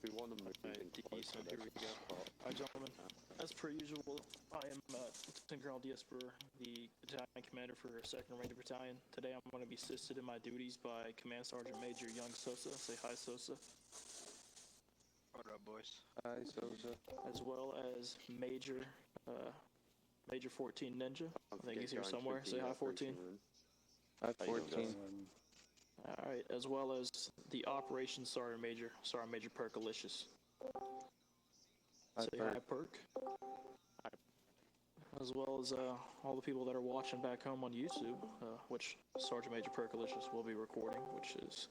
We want to move Alright, into decent, here we go. Alright, gentlemen, as per usual, I am Lieutenant Colonel Diesper, the battalion commander for 2nd Ranger Battalion. Today I'm going to be assisted in my duties by Command Sergeant Major Young Sosa. Say hi, Sosa. What up, boys? Hi, Sosa. As well as Major 14 Ninja. I think he's here somewhere. Say hi, 14. Hi, 14. Alright, as well as the Operations Sergeant Major Perkalicious. Hi, Say hi, Perk. As well as all the people that are watching back home on YouTube, which Sergeant Major Perkalicious will be recording, which is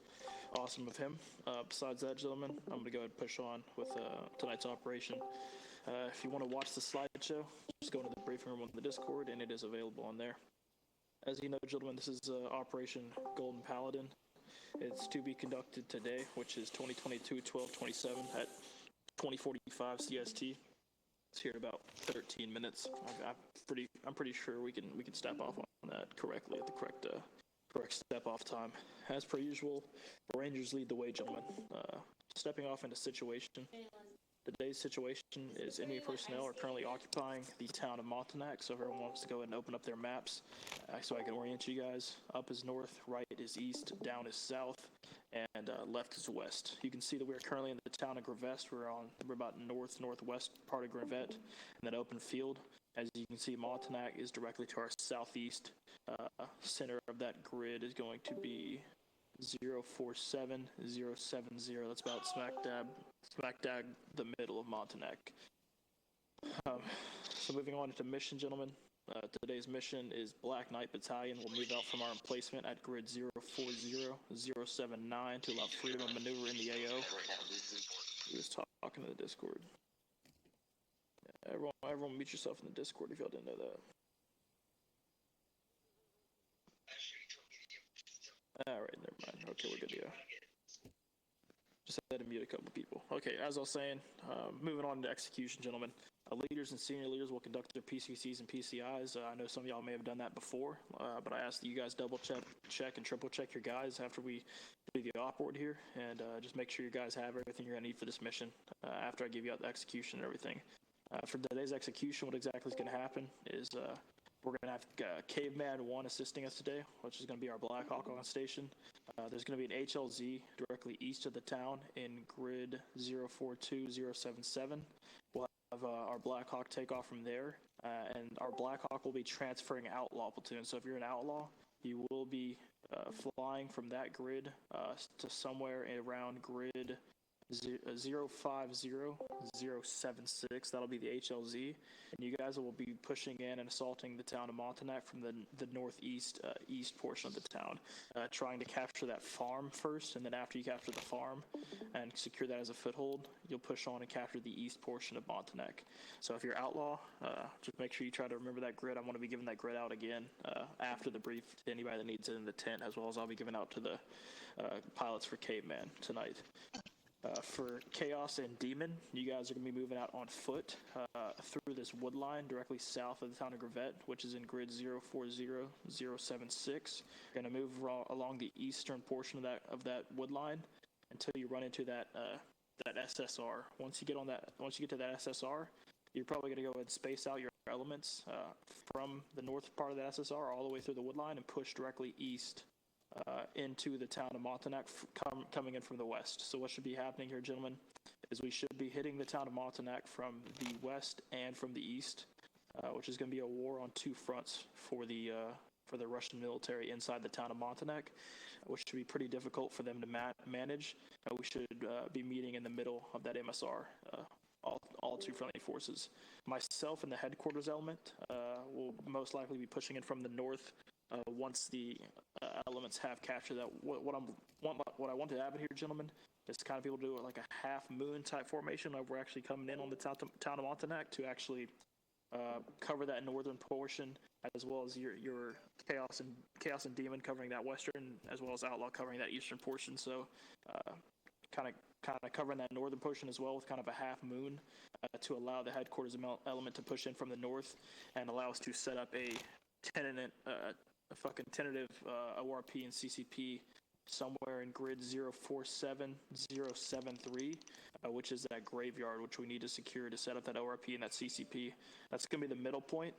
awesome of him. Besides that, gentlemen, I'm going to go ahead and push on with tonight's operation. If you want to watch the slideshow, just go into the briefing room on the Discord, and it is available on there. As you know, gentlemen, this is Operation Golden Paladin. It's to be conducted today, which is 2022-12-27 at 20:45 CST. It's here in about 13 minutes. I'm pretty sure we can step off on that correctly at the correct step off time. As per usual, Rangers lead the way, gentlemen. Stepping off into situation. Today's situation is enemy personnel are currently occupying the town of Montanak, so everyone wants to go ahead and open up their maps so I can orient you guys. Up is north, right is east, down is south, and left is west. You can see that we are currently in the town of Grevest. We're about northwest part of Grevet, in that open field. As you can see, Montanak is directly to our southeast. Center of that grid is going to be 047070. That's about smack dab the middle of Montanak. So moving on to mission, gentlemen. Today's mission is Black Knight Battalion. We'll move out from our emplacement at grid 040079 to allow freedom of maneuver in the AO. He was talking to the Discord. Yeah, everyone mute yourself in the Discord if y'all didn't know that. Alright, never mind. Okay, we're good to go. Just had to mute a couple people. Okay, as I was saying, moving on to execution, gentlemen. Leaders and senior leaders will conduct their PCCs and PCIs. I know some of y'all may have done that before, but I ask that you guys double check and triple check your guys after we do the op board here, and just make sure you guys have everything you're going to need for this mission after I give you out the execution and everything. For today's execution, what exactly is going to happen is we're going to have Caveman 1 assisting us today, which is going to be our Black Hawk on station. There's going to be an HLZ directly east of the town in grid 042077. We'll have our Black Hawk take off from there, and our Black Hawk will be transferring outlaw platoon. So if you're an outlaw, you will be flying from that grid to somewhere around grid 050076. That'll be the HLZ, and you guys will be pushing in and assaulting the town of Montanak from the northeast east portion of the town, trying to capture that farm first, and then after you capture the farm and secure that as a foothold, you'll push on and capture the east portion of Montanak. So if you're outlaw, just make sure you try to remember that grid. I'm going to be giving that grid out again after the brief to anybody that needs it in the tent, as well as I'll be giving out to the pilots for Caveman tonight. For Chaos and Demon, you guys are going to be moving out on foot through this wood line directly south of the town of Grevet, which is in grid 040076. You're going to move along the eastern portion of that wood line until you run into that SSR. Once you get to that SSR, you're probably going to go ahead and space out your elements from the north part of the SSR all the way through the wood line and push directly east into the town of Montanak, coming in from the west. So what should be happening here, gentlemen, is we should be hitting the town of Montanak from the west and from the east, which is going to be a war on two fronts for the Russian military inside the town of Montanak, which should be pretty difficult for them to manage. We should be meeting in the middle of that MSR, all two friendly forces. Myself and the headquarters element will most likely be pushing in from the north. Once the elements have captured that, what I want to happen here, gentlemen, is kind of people do like a half moon type formation. We're actually coming in on the town of Montanak to actually cover that northern portion, as well as your Chaos and Demon covering that western, as well as Outlaw covering that eastern portion. So kind of covering that northern portion as well with kind of a half moon to allow the headquarters element to push in from the north and allow us to set up a tentative ORP and CCP somewhere in grid 047073, which is that graveyard, which we need to secure to set up that ORP and that CCP. That's going to be the middle point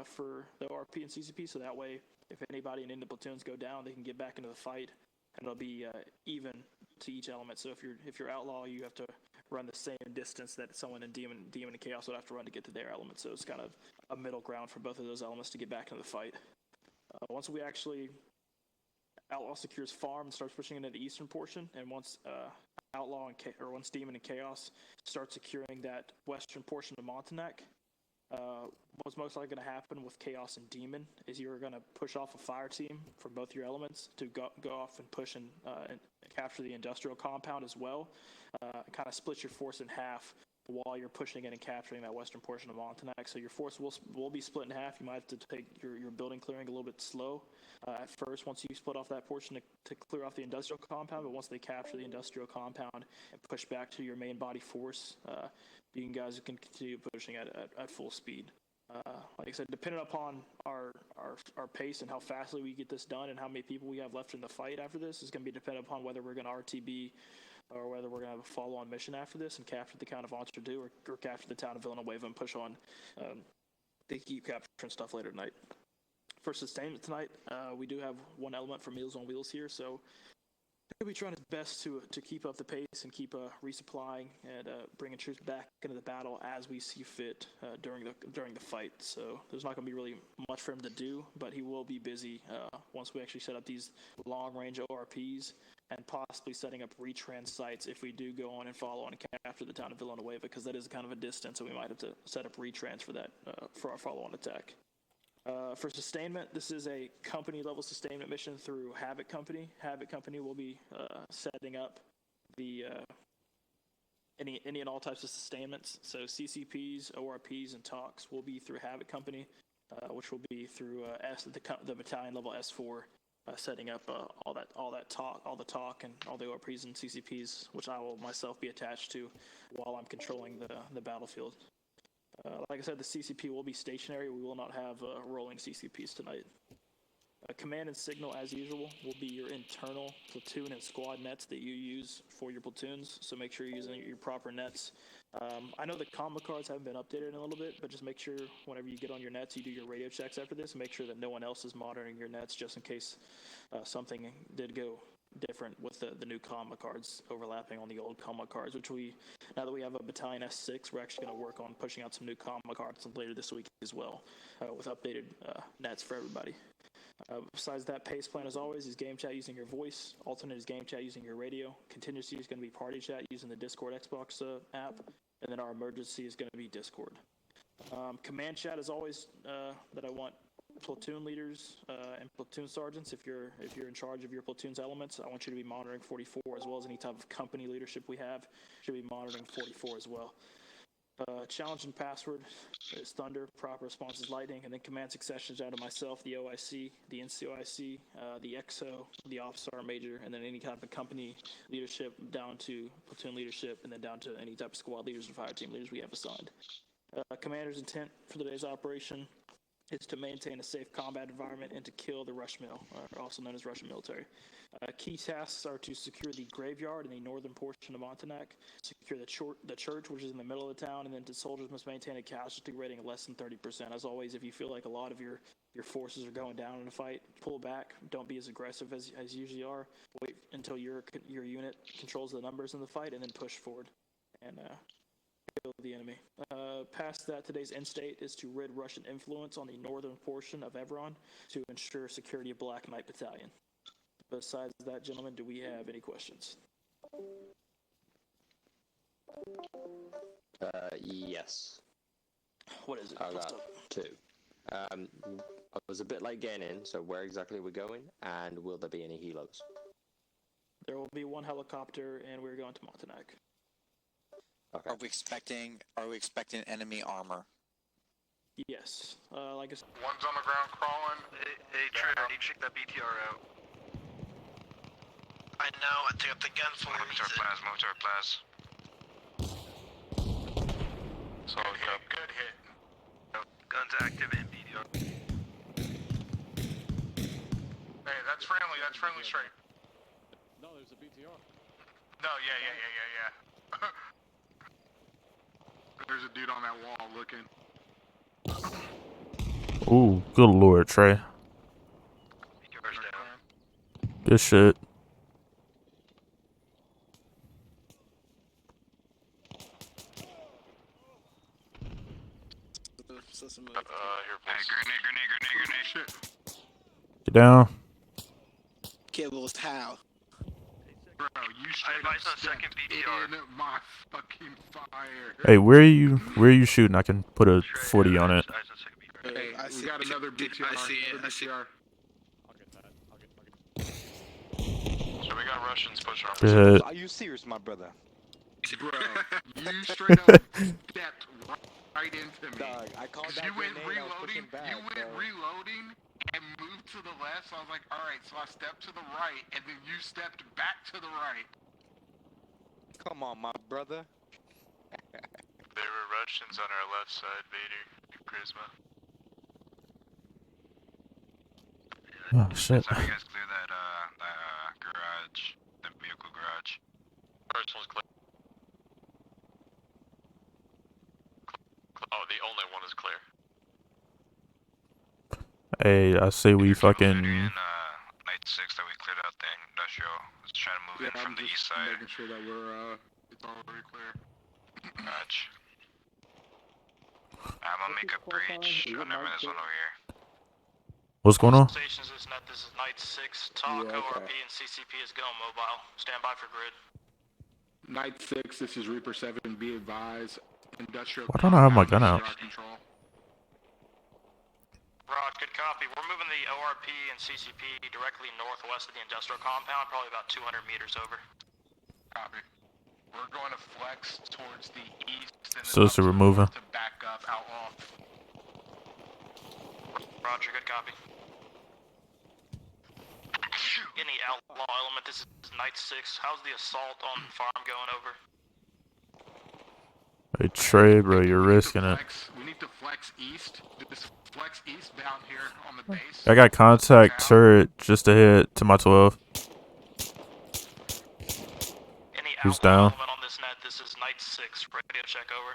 for the ORP and CCP, so that way, if anybody in any of the platoons go down, they can get back into the fight, and it'll be even to each element. So if you're outlaw, you have to run the same distance that someone in demon and chaos would have to run to get to their element. So it's kind of a middle ground for both of those elements to get back into the fight. Once we actually outlaw secures farm and starts pushing into the eastern portion, and once outlaw once demon and chaos start securing that western portion of Montanak, what's most likely going to happen with chaos and demon is you're going to push off a fire team from both your elements to go off and push and capture the industrial compound as well. Kind of split your force in half while you're pushing in and capturing that western portion of Montanak. So your force will be split in half. You might have to take your building clearing a little bit slow at first once you split off that portion to clear off the industrial compound. But once they capture the industrial compound and push back to your main body force, you guys can continue pushing at full speed. Like I said, depending upon our pace and how fastly we get this done and how many people we have left in the fight after this is going to be dependent upon whether we're going to RTB or whether we're going to have a follow-on mission after this and capture the town of Entre-Deux or capture the town of Villanueva and push on to keep capturing stuff later tonight. For sustainment tonight, we do have one element for Meals on Wheels here, so he'll be trying his best to keep up the pace and keep resupplying and bringing troops back into the battle as we see fit during the fight. So there's not going to be really much for him to do, but he will be busy once we actually set up these long-range ORPs and possibly setting up retrans sites if we do go on and follow on and capture the town of Villanueva, because that is kind of a distance, so we might have to set up retrans for that for our follow-on attack. For sustainment, this is a company-level sustainment mission through Havoc Company. Havoc Company will be setting up the any and all types of sustainments. So CCPs, ORPs, and talks will be through Havoc Company, which will be through the battalion level S4, setting up all the talk and all the ORPs and CCPs, which I will myself be attached to while I'm controlling the battlefield. Like I said, the CCP will be stationary. We will not have rolling CCPs tonight. Command and signal, as usual, will be your internal platoon and squad nets that you use for your platoons, so make sure you're using your proper nets. I know the combo cards haven't been updated in a little bit, but just make sure whenever you get on your nets, you do your radio checks after this, and make sure that no one else is monitoring your nets just in case something did go different with the new combo cards overlapping on the old combo cards, which now that we have a battalion S6, we're actually going to work on pushing out some new combo cards later this week as well, with updated nets for everybody. Besides that, pace plan as always is game chat using your voice, alternate is game chat using your radio, contingency is going to be party chat using the Discord Xbox app, and then our emergency is going to be Discord. Command chat as always, that I want platoon leaders and platoon sergeants, if you're in charge of your platoon's elements, I want you to be monitoring 44, as well as any type of company leadership we have should be monitoring 44 as well. Challenge and password is Thunder, proper response is Lightning, and then command successions out of myself, the OIC, the NCOIC, the XO, the Officer Major, and then any type of company leadership down to platoon leadership, and then down to any type of squad leaders or fire team leaders we have assigned. Commander's intent for today's operation is to maintain a safe combat environment and to kill the Rush Mill, also known as Russian military. Key tasks are to secure the graveyard in the northern portion of Montanak, secure the church, which is in the middle of the town, and then the soldiers must maintain a casualty rating of less than 30%. As always, if you feel like a lot of your forces are going down in a fight, pull back. Don't be as aggressive as you usually are. Wait until your unit controls the numbers in the fight, and then push forward and kill the enemy. Past that, today's end state is to rid Russian influence on the northern portion of Evron to ensure security of Black Knight Battalion. Besides that, gentlemen, do we have any questions? Yes. What is it? I got two. I was a bit late getting in, so where exactly are we going, and will there be any helos? There will be one helicopter, and we're going to Montanak. Okay. Are we expecting enemy armor? Yes. Like I said, One's on the ground crawling. Hey, Trigger, I need to check that BTR out. I know, I took up the gun for Move to our plaz, move to our plaz. Solid hit, good hit. Guns active in BTR. Hey, that's friendly straight. No, yeah. There's a dude on that wall looking. Ooh, good lord, Trey. Yours down. Good shit. Here, grenade. Shit. Get down. Kibbles, how? Bro, you straight up advise on second BTR. in my fucking fire. Hey, where are you shooting? I can put a 40 on it. Eyes on second BTR. Hey, I we see- got another BTR. I see it, another I see it. BTR. So we got Russians pushing on. Good hit. Are you serious, my brother? Bro, you straight up stepped right into me. Dog, I called 'Cause that you went grenade, I was pushing reloading, back, you went bro. reloading and moved to the left, so I was like, alright, so I stepped to the right, and then you stepped back to the right. Come on, my brother. There were Russians on our left side, Vader, Charisma. Oh shit. That's how you guys clear that garage, that vehicle garage. First one's clear. Oh, the only one is clear. Hey, I say we fucking. Night 6 that we cleared out the industrial. Was trying to move in from the east side. Making sure that we're it's already clear. Gotcha. I'm gonna make a breach on their minutes one over here. What's going on? Stations is net. This is Night 6. TOC, Yeah, okay. ORP, and CCP is going mobile. Stand by for grid. Night 6, this is Reaper 7, be advised. Industrial Why don't I have my gun compound out? under our control. Rod, good copy. We're moving the ORP and CCP directly northwest of the industrial compound, probably about 200 meters over. Copy. We're going to flex towards the east and So it's a remover. to back up outlaw. Roger, good copy. Any outlaw element, this is Night 6. How's the assault on farm going over? Hey Trey, bro, you're risking it. We need to flex east. Just flex east down here on the base. I got contact turret just ahead to my 12. Any Who's outlaw down? element on this net, this is Night 6. Radio check over.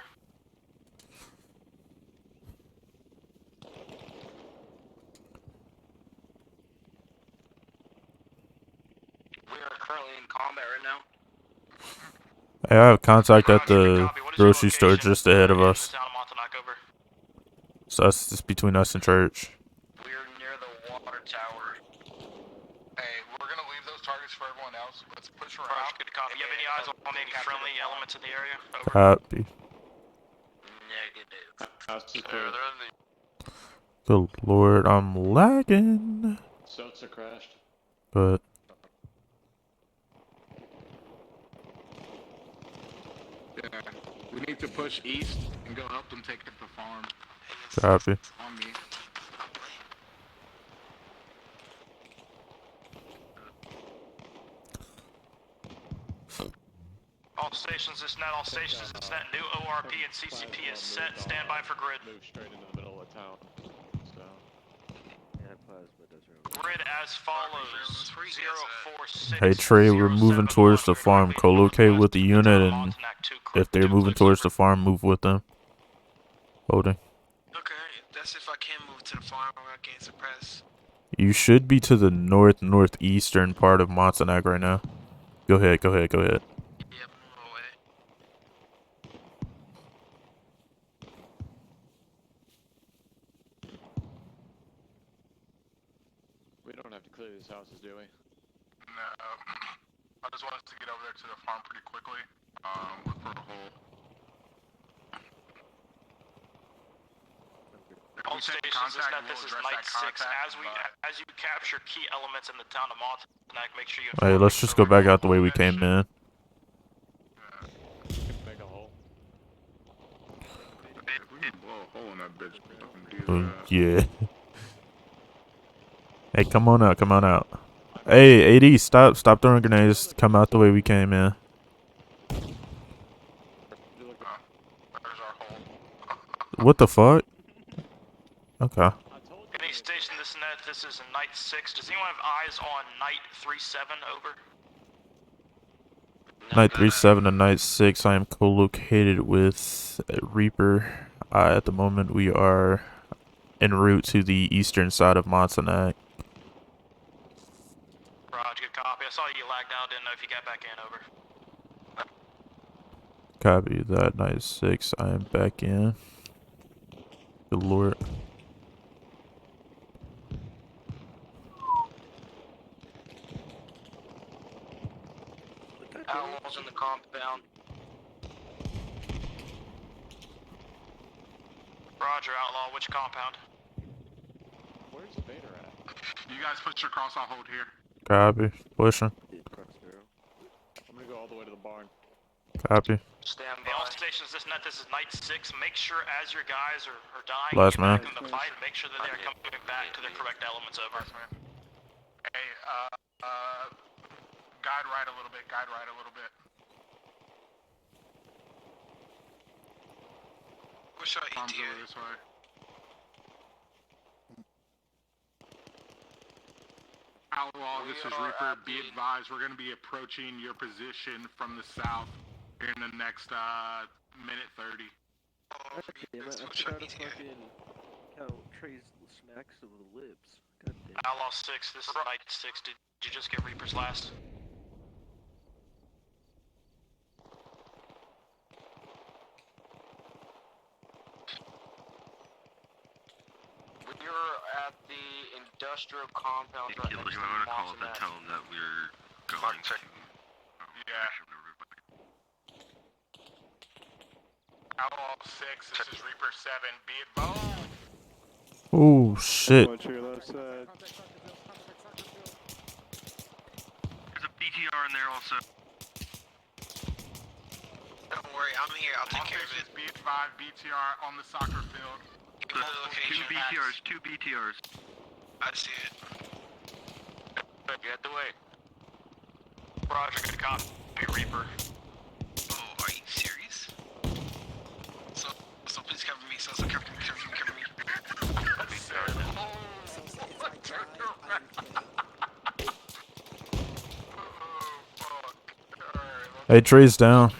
We are currently in combat right now. Hey, I have contact at Roger, good the copy. What is your grocery store location, just ahead of in the us. town of Montauk, over? So that's just between us and church. We are near the water tower. Hey, we're gonna leave those targets for everyone else. Let's push around. Roger, good copy. You have any eyes on any friendly elements in the area? Over. Copy. Negative. House is They're clear. in the Good lord, I'm lagging. Seltzer crashed. But Yeah, we need to push east and go help them take the farm. copy. On me. All stations is net, all stations is net. New ORP and CCP is set. Stand by for grid. Move straight into the middle of town. So. Grid as follows. 046. Hey Trey, we're moving towards the farm. Co-locate with the unit, and if they're moving towards the farm, move with them. Holding. Okay, that's if I can move to the farm where I can't suppress. You should be to the northeastern part of Montauk right now. Go ahead, go ahead, go ahead. Yep, I'm on my way. We don't have to clear these houses, do we? No. I just want us to get over there to the farm pretty quickly. Look for a hole. All stations is net. This is Night 6. As you capture key elements in the town of Montauk, make sure you. Hey, let's just go back out the way we came in. Make a hole. If we can blow a hole in that bitch, we can do that. Yeah. Hey, come on out, come on out. Hey, AD, stop throwing grenades. Come out the way we came in. There's our hole. What the fuck? Okay. Any station this net. This is Night 6. Does anyone have eyes on Night 37? Over. Night 37 to Night 6, I am co-located with Reaper. At the moment, we are en route to the eastern side of Montanak. Roger, good copy. I saw you lagged out, didn't know if you got back in, over. Copy that, Night 6, I am back in. Good lord. Outlaws in the compound. Roger, Outlaw, which compound? Where's the Vader at? You guys put your cross on hold here. Copy. Pushing. I'm gonna go all the way to the barn. Copy. Stand Hey, all by. stations, this is Night 6. Make sure as your guys are dying, Last get man. back in the fight and make sure that they are coming back to their correct elements, over. Hey, guide right a little bit, guide right a little bit. What's your Bombs ETA? over this way. Outlaw, this is Reaper. Be advised, we're going to be approaching your position from the south here in the next minute 30. Oh, Damn it, I what's your forgot to ETA? fucking count Trey's smacks of the lips. God damn. Outlaw 6, this is Night 6. Did you just get Reapers last? We're at the industrial compound right next to I'm gonna call up and Montanak. tell them that we're going to. Yeah. Outlaw 6, this is Reaper 7. Be advised. Oh shit. Going to your left side. There's a BTR in there also. Don't worry, I'm here. I'll take care of it. Be advised, BTR on the soccer field. Give me the location. Two BTRs. I see it. Get the way. Roger, good copy. Reaper. Oh, are you serious? So please cover me. So cover me. Hey, Trey's down.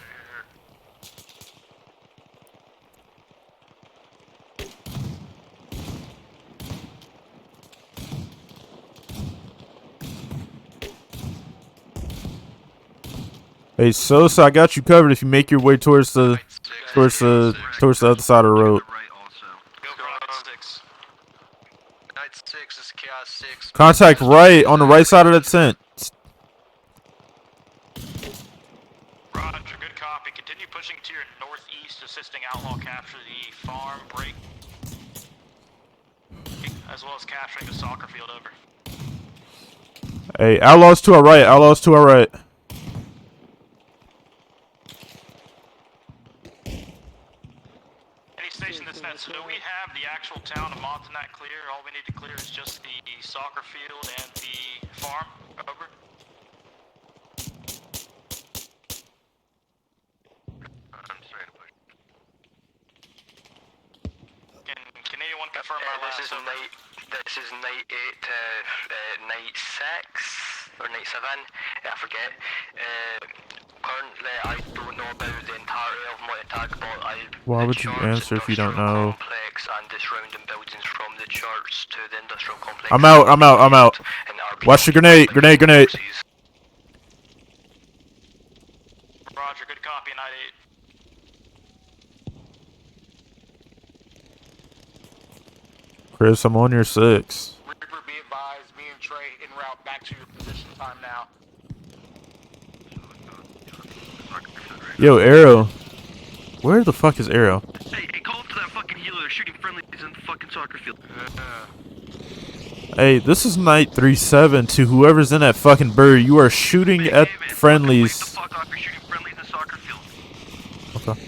Hey, Sosa, I got you covered if you make your way towards the other side of the road. Go for Night 6. Night 6 is Chaos 6. Contact right on the right side of the tent. Roger, good copy. Continue pushing to your northeast, assisting Outlaw capture the farm break, as well as capturing the soccer field, over. Hey, Outlaws to our right. Outlaws to our right. Any station that's net, so do we have the actual town of Montanak clear? All we need to clear is just the soccer field and the farm, over. Can anyone confirm our last This is night 8 to night 6 or night 7. I forget. Currently, I don't know about the entirety of Montanak, but I. Why would you answer if you don't know? Complex and the surrounding buildings from the church to the industrial complex. I'm out. Watch the grenade. Roger, good copy, night 8. Chris, I'm on your 6. Reaper, be advised, me and Trey en route back to your position time now. Yo, Arrow. Where the fuck is Arrow? Hey, call up to that fucking healer. They're shooting friendlies in the fucking soccer field. Hey, this is Night 37 to whoever's in that fucking bird. You are shooting at friendlies. Get the fuck off. You're shooting friendlies in the soccer field. Okay.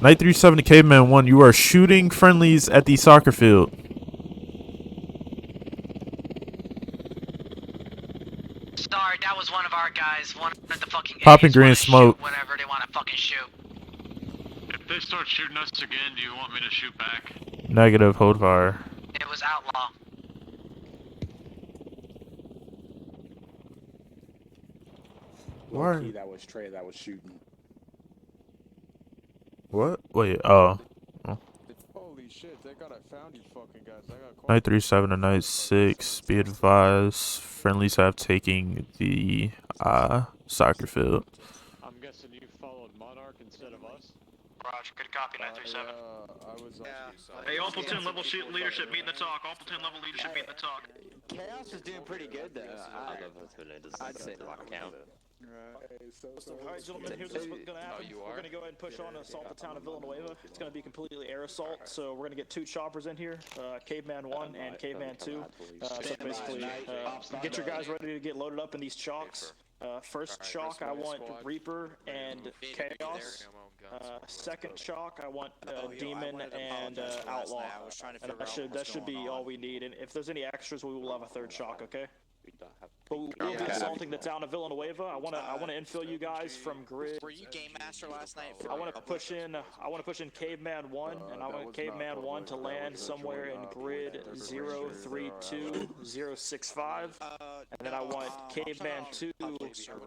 Night 37 to Caveman 1, you are shooting friendlies at the soccer field. Sorry, that was one of our guys. One of the fucking Popping idiots green wanna smoke. shoot whatever they want to fucking shoot. If they start shooting us again, do you want me to shoot back? Negative, hold fire. It was Outlaw. Why? Key, that was Trey that was shooting. What? Wait, oh. Holy shit, thank God I found you fucking guys. I got called. Night 37 to night 6. Be advised, friendlies have taken the soccer field. I'm guessing you followed Monarch instead of us? Roger, good copy, 937. Hey, all platoon level leadership meeting the talk. All platoon level leadership meeting the talk. Chaos is doing pretty good though. I'd say lock count. Alright, gentlemen, here's what's going to happen. We're going to go ahead and push on and assault the town of Villanueva. It's going to be completely air assault, so we're going to get 2 choppers in here, Caveman 1 and Caveman 2. So basically, get your guys ready to get loaded up in these chalks. First chalk, I want Reaper and Chaos. Second chalk, I want Demon and Outlaw. And that should be all we need. And if there's any extras, we will have a 3rd chalk, okay? But we'll be assaulting the town of Villanueva. I want to infill you guys from grid. Were you game master last night? I want to push in Caveman 1, and I want Caveman 1 to land somewhere in grid 032065. And then I want Caveman 2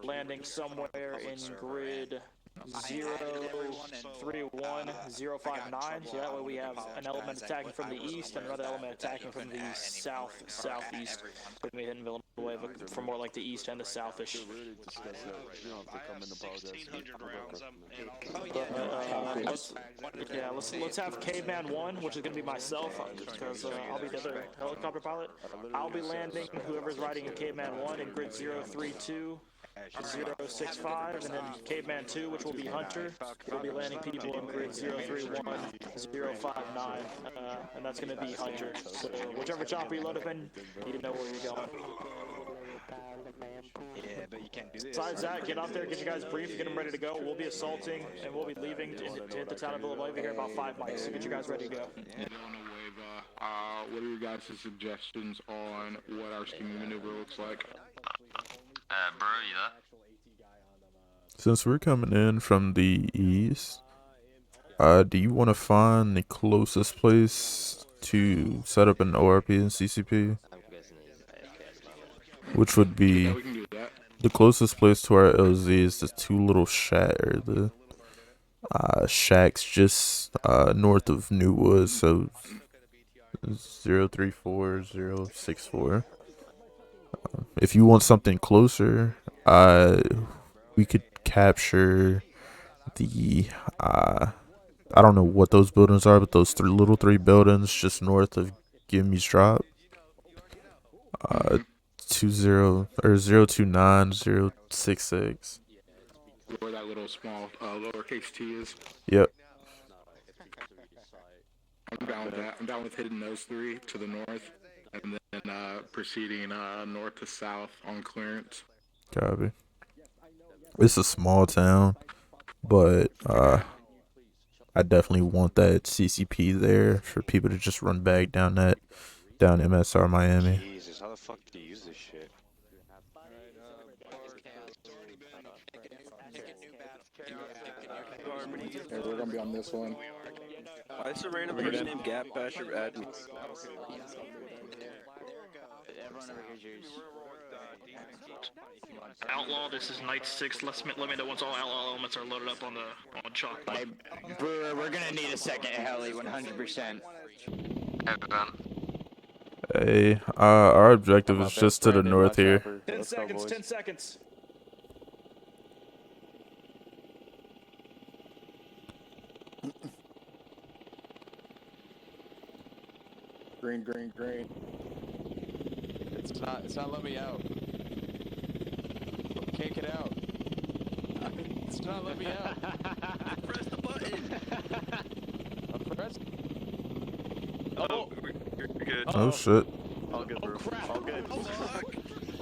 landing somewhere in grid 031059. So that way we have an element attacking from the east and another element attacking from the southeast. With me hitting Villanueva from more like the east and the southish. Let's have Caveman 1, which is going to be myself, because I'll be the other helicopter pilot. I'll be landing whoever's riding in Caveman 1 in grid 032065, and then Caveman 2, which will be Hunter, will be landing people in grid 031059, and that's going to be Hunter. So whichever chopper you load up in, you know where you're going. Yeah, but you can't do this. Besides that, get out there, get you guys briefed, get them ready to go. We'll be assaulting, and we'll be leaving to hit the town of Villanueva here about 5 mics, so get you guys ready to go. Villanueva, what are your guys' suggestions on what our scheme maneuver looks like? Bro, you there? Since we're coming in from the east, do you want to find the closest place to set up an ORP and CCP? Which would be the closest place to our LZ is the 2 little shacks just north of New Woods, so 034064. If you want something closer, we could capture the I don't know what those buildings are, but those 3 buildings just north of Gimme's Drop. 029066. Where that little small lowercase t is. Yep. I'm down with that. I'm down with hitting those 3 to the north, and then proceeding north to south on clearance. Copy. It's a small town, but I definitely want that CCP there for people to just run back down MSR Miami. Jesus, how the fuck do you use this shit? Hey, we're gonna be on this one. Why is a random person named Gap Basher admin? Outlaw, this is night 6. Let me know once all outlaw elements are loaded up on chalk. Hey, Brewer, we're gonna need a second heli, 100%. Hey, our objective is just to the north here. 10 seconds, 10 seconds. Green. It's not letting me out. Can't get out. It's not letting me out. Press the button. I pressed. Oh, you're good. Oh shit. All good, bro. All good.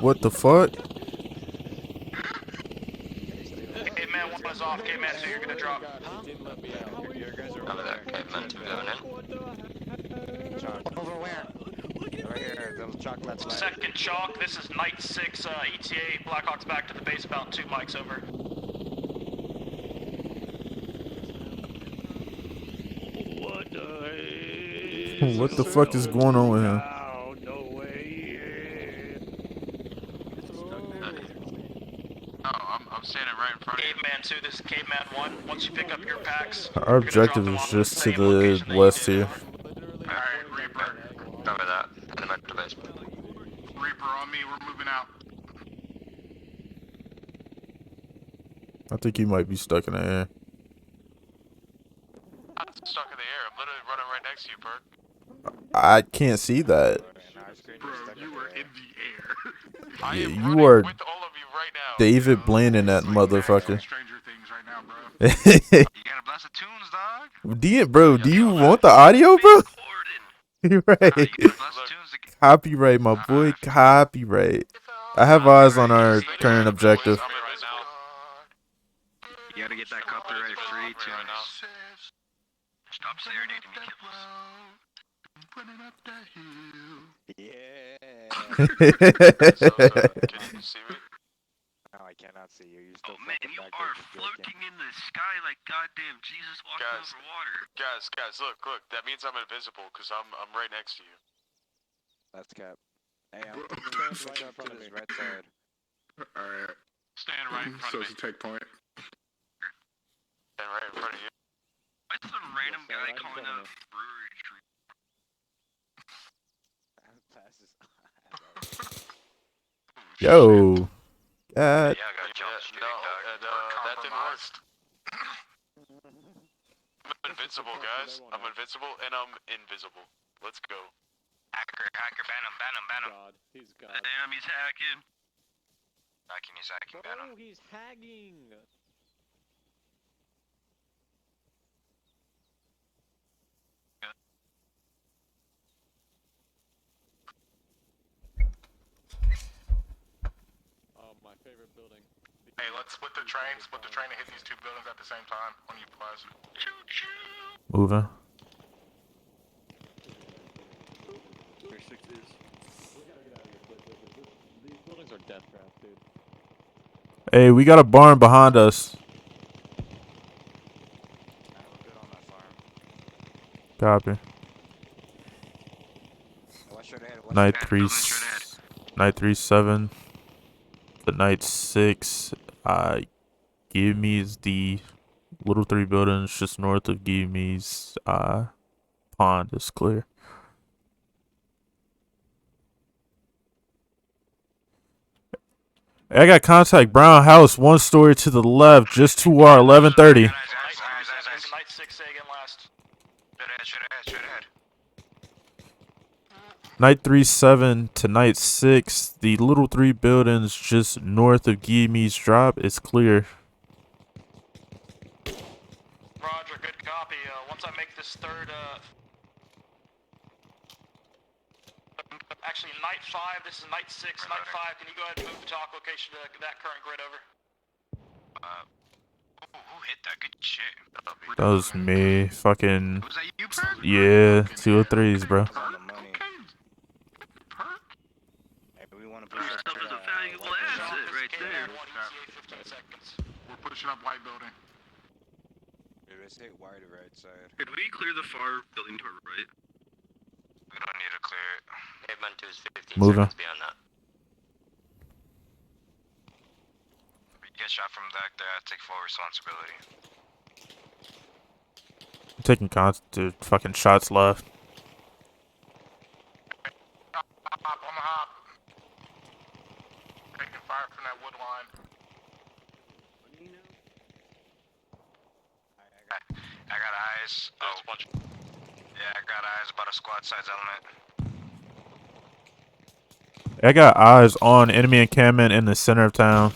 What the fuck? Caveman 1 is off, Caveman 2, you're gonna drop. Didn't let me out. Over there, Caveman 2 going in. Over where? Right here, those chocolates. Second chalk, this is night 6, ETA, Blackhawk's back to the base, about 2 mics over. What the fuck is going on with him? I'm standing right in front of you. Caveman 2, this is Caveman 1. Once you pick up your packs, Our objective is just to the west here. Alright, Reaper. Cover that. In the metro base. Reaper on me, we're moving out. I think you might be stuck in the air. I'm stuck in the air. I'm literally running right next to you, Perk. I can't see that. Bro, you were in the air. I Yeah, am you running are with all of you right now. David Blaine in that motherfucker. Stranger Things right now, bro. You gotta blast the tunes, dog. Do you want the audio, bro? You're right. Copyright, my boy. Copyright. I have eyes on our current objective. You gotta get that copyright free tunes. Stop serenading me, Kibbles. Yeah. Can you see me? No, I cannot see you. You're still Oh man, you are floating in the sky like goddamn Jesus walking over water. Guys, look. That means I'm invisible because I'm right next to you. That's cap. Hey, I'm right up to this red side. Alright. Stand right in front So of it's me. a take point. Stand right in front of you. What's the random guy calling a brewery tree? Yo. Yeah, I got jumped straight, that didn't work. I'm invincible, guys. I'm invincible, and I'm invisible. Let's go. Hacker, ban him. God, he's God. The enemy's hacking. He's hacking, ban him. He's hacking. Oh, my favorite building. Hey, let's split the train and hit these two buildings at the same time when you flash. Moving. Where 6 is. These buildings are death traps, dude. Hey, we got a barn behind us. Copy. Night 37. The night 6. Give me is the little 3 buildings just north of Give me's pond is clear. I got contact Brown House, 1 story to the left, just to our 1130. Night 6, say again last. Straight ahead. Night 37 to night 6. The little 3 buildings just north of Gimmy's drop is clear. Roger, good copy. Once I make this third, actually night 5, this is night 6, night 5, can you go ahead and move the talk location to that current grid over? Who hit that? Good shit. That was me. Fucking. Was that you, Perk? Yeah, 203s, bro. Yourself is a valuable asset right there. We're pushing up white building. Let's hit wide right side. Could we clear the far building to our right? We don't need to clear it. Caveman 2 is 15 Moving. seconds beyond that. If you get shot from back there, I take full responsibility. I'm taking fucking shots left. Hop, on the hop. Taking fire from that wood line. I got eyes. Oh, yeah, I got eyes about a squad size element. I got eyes on enemy encampment in the center of town.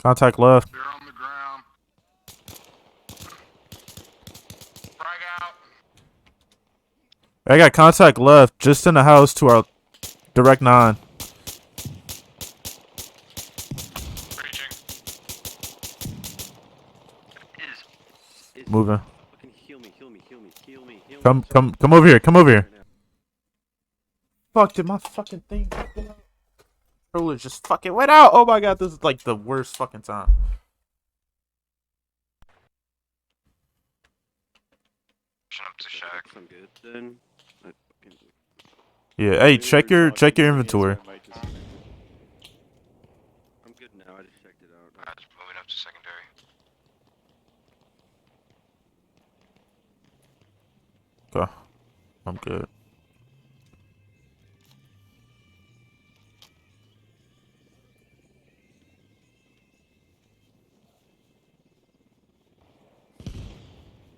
Contact left. They're on the ground. Frag out. I got contact left, just in the house to our direct 9. Moving. Heal me. Come over here. Come over here. Fuck, did my fucking thing go out? Controller just fucking went out. Oh my god, this is like the worst fucking time. pushing up to shack. I'm good then. Yeah. Hey, check your inventory. I'm good now. I just checked it out. Alright, just moving up to secondary. Okay. I'm good.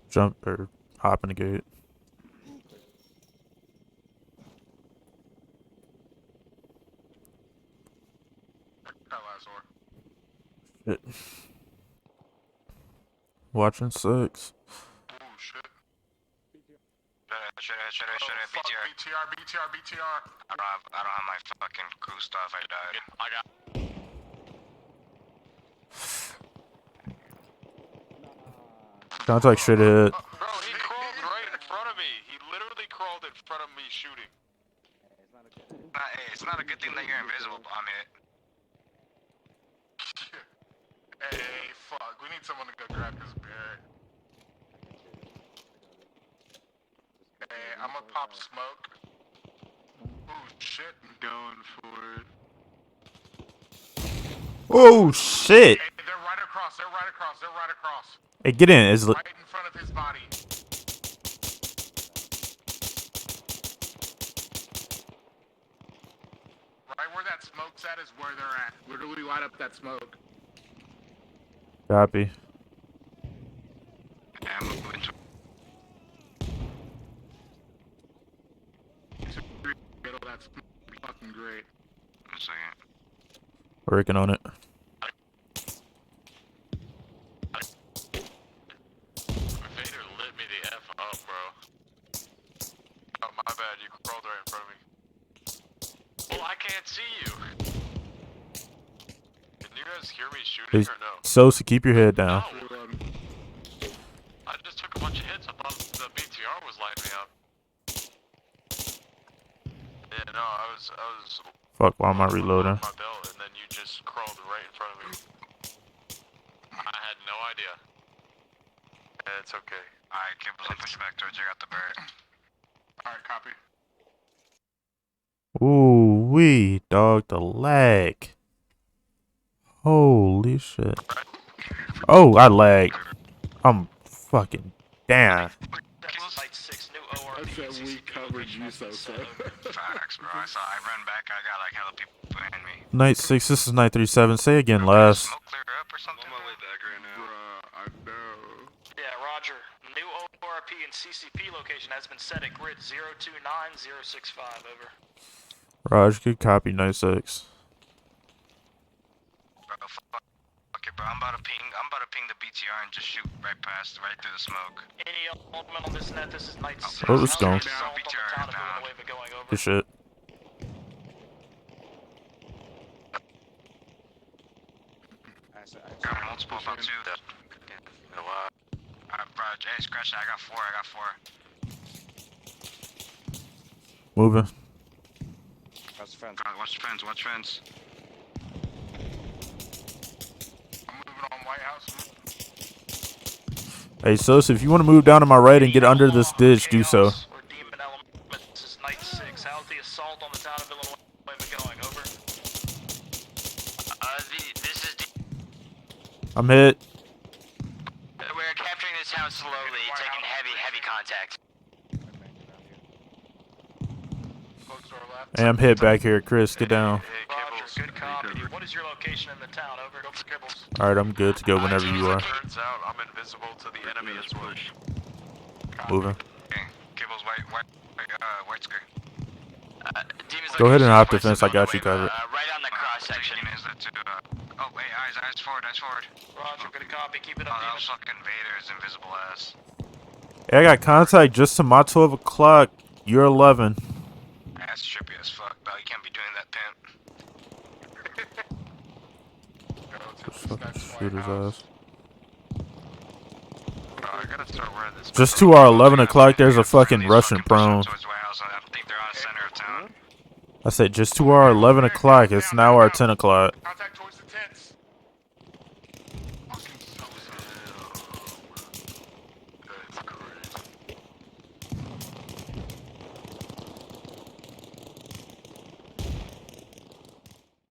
Jump or hop in the gate. Shit. Watching 6. Oh shit. Should I BTR? I don't have my fucking crew stuff. I died. I got. Contact should hit. Bro, he crawled right in front of me. He literally crawled in front of me shooting. It's not a good thing that you're invisible, but I'm hit. Hey, fuck. We need someone to go grab his bear. Hey, I'm gonna pop smoke. Oh shit. I'm going for it. Oh shit! Hey, they're right across. Hey, get in. Is Right in front of his body. Right where that smoke's at is where they're at. Literally light up that smoke. Copy. Yeah, I'm moving to. That's fucking great. 1 second. Working on it. Vader lit me the F up, bro. Oh, my bad. You crawled right in front of me. Well, I can't see you. Can you guys hear me shooting Hey, or no? Sosa, keep your head down. No. I just took a bunch of hits. I thought the BTR was lighting me up. Yeah, no, I was Fuck, why am I reloading? my belt, and then you just crawled right in front of me. I had no idea. Yeah, it's okay. Alright, Gibbs, I'll push back towards you. I got the bird. Alright, copy. Ooh wee, dog, the lag. Holy shit. Oh, I lagged. I'm fucking down. I said we covered you, Sosa. Facts, bro. I ran back. I got like hella people behind me. Night 6, this is 937. Say again, last. Smoke clear up or something? I'm on my way back right now. I know. Yeah, Roger. New ORP and CCP location has been set at grid 029065. Over. Raj, good copy, night 6. Bro, fuck it, bro. I'm about to ping the BTR and just shoot right through the smoke. Any ultimate on this net? This is night 6. Oh, let's go. BTR is down. Good shit. Got multiple about 2. Alright, bro. Hey, scratch that. I got 4. Moving. Watch the fence. Watch fence. I'm moving on White House. Hey, Sosa, if you want to move down to my right and get under this ditch, do so. This is night 6. How's the assault on the town of Illinois going? Over. This is. I'm hit. We're capturing this town slowly, taking heavy contact. Hey, I'm hit back here. Chris, get down. Roger, good copy. What is your location in the town? Over. Go for Kibbles. Alright, I'm good to go whenever you are. Turns out I'm invisible to the enemy as well. Moving. Okay, Gibbs, white screen. Go ahead and hop the fence. I got you covered. Right on the cross section. Oh, wait, eyes forward. Roger, good copy. Keep it up. That was fucking Vader's invisible ass. Hey, I got contact just to my 12 o'clock. You're 11. That's trippy as fuck, though. You can't be doing that, pimp. Just fucking shoot his ass. Bro, I gotta start wearing this. Just to our 11 o'clock, there's a fucking Russian prone. I said just to our 11 o'clock, it's now our 10 o'clock. Contact